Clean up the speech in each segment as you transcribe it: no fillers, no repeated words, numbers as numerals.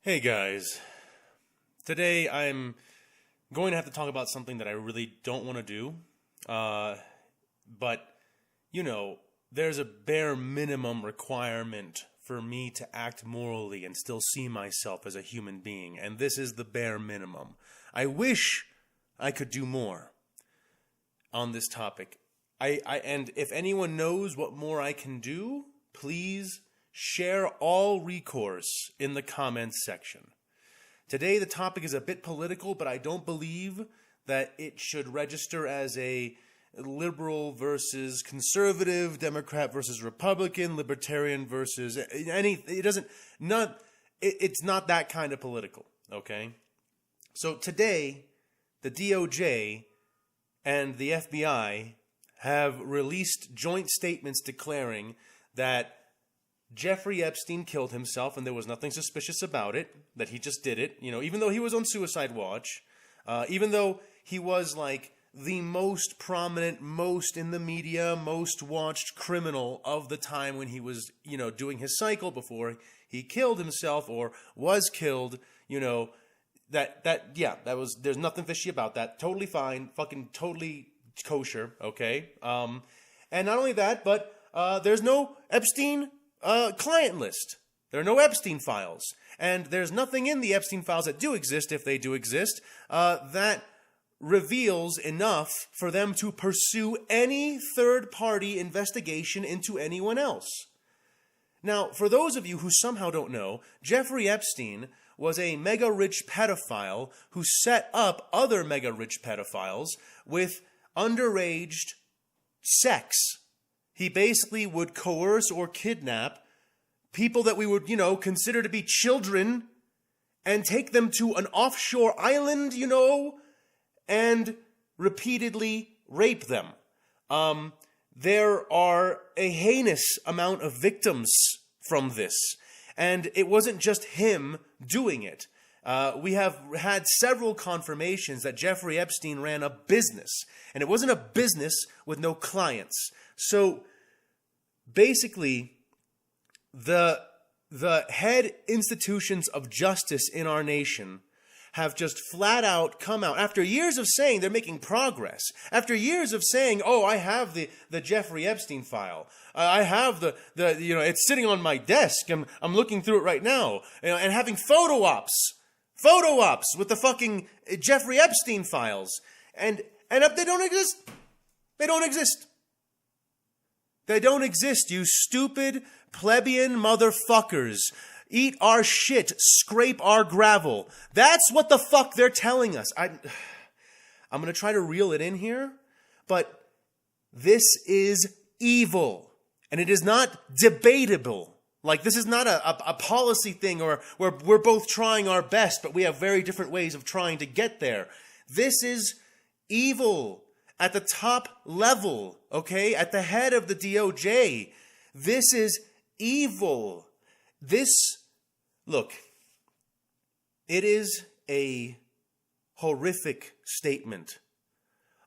Hey guys, today I'm going to have to talk about something that I really don't want to do, but, there's a bare minimum requirement for me to act morally and still see myself as a human being, and this is the bare minimum. I wish I could do more on this topic. And if anyone knows what more I can do, please share all recourse in the comments section. Today the topic is a bit political, but I don't believe that it should register as a liberal versus conservative, Democrat versus Republican, libertarian versus it's not that kind of political, okay? So today, the DOJ and the FBI have released joint statements declaring that Jeffrey Epstein killed himself, and there was nothing suspicious about it, that he just did it, even though he was on suicide watch, even though he was like the most prominent, most in the media, most watched criminal of the time when he was, doing his cycle before he killed himself or was killed, there's nothing fishy about that. Totally fine, fucking totally kosher, okay? And not only that, but there's no Epstein client list. There are no Epstein files. And there's nothing in the Epstein files that do exist, if they do exist, that reveals enough for them to pursue any third-party investigation into anyone else. Now, for those of you who somehow don't know, Jeffrey Epstein was a mega-rich pedophile who set up other mega-rich pedophiles with underaged sex. He basically would coerce or kidnap people that we would, consider to be children and take them to an offshore island, and repeatedly rape them. There are a heinous amount of victims from this, and it wasn't just him doing it. We have had several confirmations that Jeffrey Epstein ran a business, and it wasn't a business with no clients. So basically, the head institutions of justice in our nation have just flat out come out after years of saying they're making progress, after years of saying, oh, I have the Jeffrey Epstein file. I have it's sitting on my desk and I'm looking through it right now, and having photo ops with the fucking Jeffrey Epstein files. And they don't exist. They don't exist. They don't exist, you stupid plebeian motherfuckers. Eat our shit, scrape our gravel. That's what the fuck they're telling us. I'm going to try to reel it in here, but this is evil, and it is not debatable. Like, this is not a policy thing or where we're both trying our best, but we have very different ways of trying to get there. This is evil at the top level, okay? At the head of the DOJ. This is evil. Look, it is a horrific statement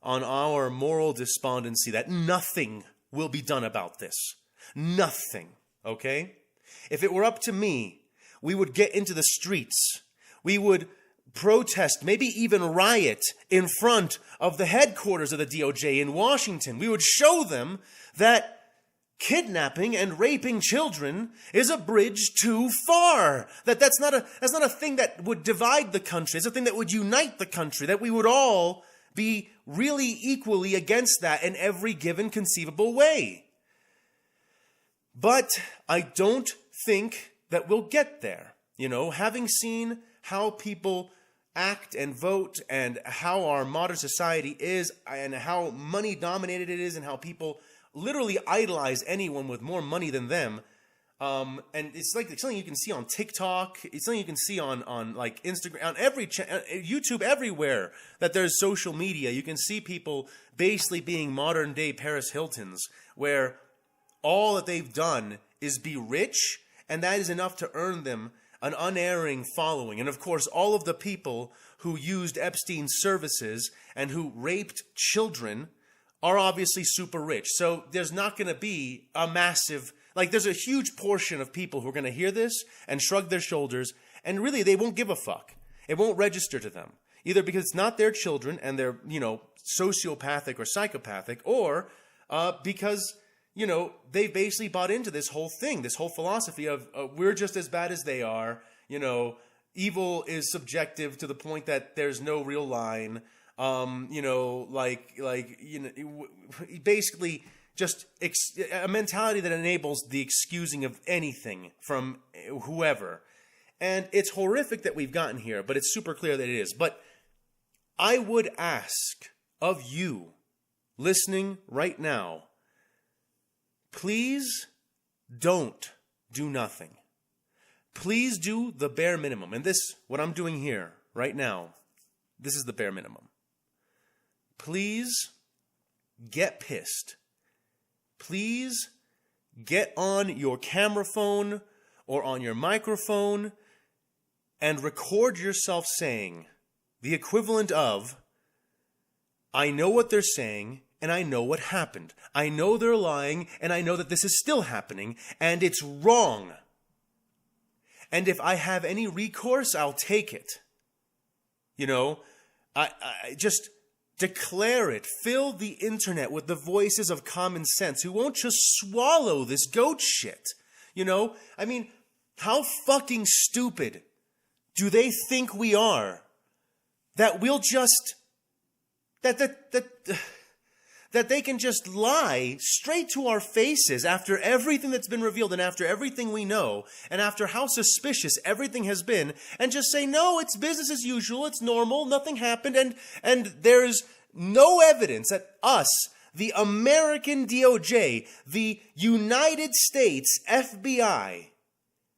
on our moral despondency that nothing will be done about this. Nothing, okay? If it were up to me, we would get into the streets. We would protest, maybe even riot in front of the headquarters of the DOJ in Washington. We would show them that kidnapping and raping children is a bridge too far. That's not a thing that would divide the country. It's a thing that would unite the country, that we would all be really equally against that in every given conceivable way. But I don't think that we'll get there. Having seen how people act and vote and how our modern society is and how money dominated it is and how people literally idolize anyone with more money than them. And it's like something you can see on TikTok. It's something you can see on like Instagram, on every YouTube, everywhere that there's social media. You can see people basically being modern day Paris Hiltons, where all that they've done is be rich, and that is enough to earn them an unerring following. And of course, all of the people who used Epstein's services and who raped children are obviously super rich. So there's not going to be a massive, there's a huge portion of people who are going to hear this and shrug their shoulders And really, they won't give a fuck. It won't register to them. Either because it's not their children and they're, sociopathic or psychopathic, or because, they basically bought into this whole thing, this whole philosophy of we're just as bad as they are. Evil is subjective to the point that there's no real line. Basically just a mentality that enables the excusing of anything from whoever. And it's horrific that we've gotten here, but it's super clear that it is. But I would ask of you, listening right now, please don't do nothing. Please do the bare minimum. And this, what I'm doing here right now, this is the bare minimum. Please get pissed. Please get on your camera phone or on your microphone and record yourself saying the equivalent of, I know what they're saying and I know what happened. I know they're lying and I know that this is still happening and it's wrong. And if I have any recourse, I'll take it. I just declare it. Fill the internet with the voices of common sense who won't just swallow this goat shit. How fucking stupid do they think we are that we'll just, that they can just lie straight to our faces after everything that's been revealed and after everything we know and after how suspicious everything has been, and just say, no, it's business as usual, it's normal, nothing happened, and there's no evidence that us, the American DOJ, the United States FBI,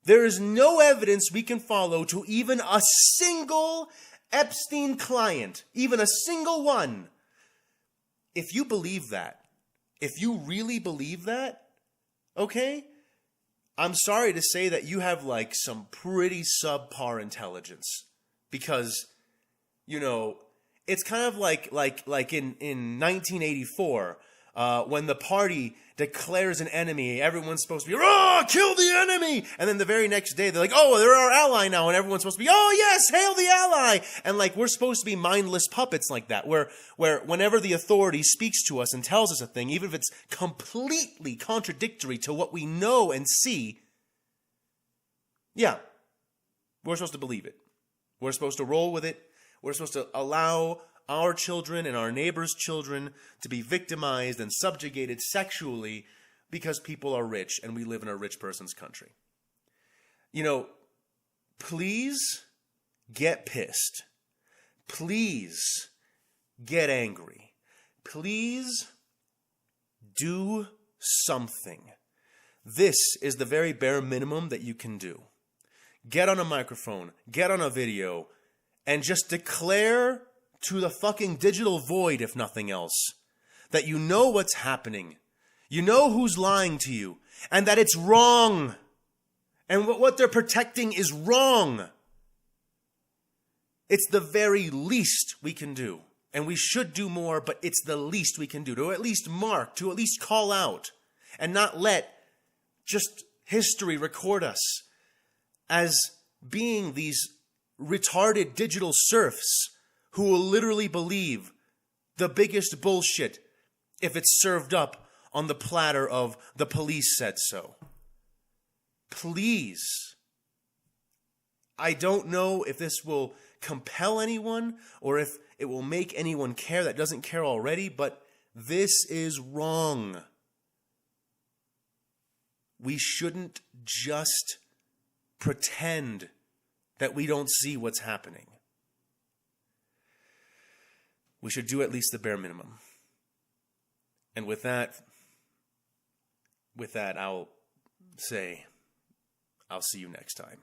there is no evidence we can follow to even a single Epstein client, even a single one. If you believe that, if you really believe that, okay, I'm sorry to say that you have some pretty subpar intelligence, because, it's kind of like in 1984, when the party declares an enemy, everyone's supposed to be, kill the enemy! And then the very next day, they're like, oh, they're our ally now, and everyone's supposed to be, oh, yes, hail the ally! And we're supposed to be mindless puppets like that, where whenever the authority speaks to us and tells us a thing, even if it's completely contradictory to what we know and see, yeah, we're supposed to believe it. We're supposed to roll with it. We're supposed to allow our children and our neighbors' children to be victimized and subjugated sexually because people are rich and we live in a rich person's country. Please get pissed. Please get angry. Please do something. This is the very bare minimum that you can do. Get on a microphone, get on a video, and just declare to the fucking digital void, if nothing else, that you know what's happening. You know who's lying to you, and that it's wrong. And what they're protecting is wrong. It's the very least we can do. And we should do more, but it's the least we can do. To at least mark, to at least call out, and not let just history record us as being these retarded digital serfs who will literally believe the biggest bullshit if it's served up on the platter of the police said so. Please. I don't know if this will compel anyone or if it will make anyone care that doesn't care already, but this is wrong. We shouldn't just pretend that we don't see what's happening. We should do at least the bare minimum. And with that, I'll say, I'll see you next time.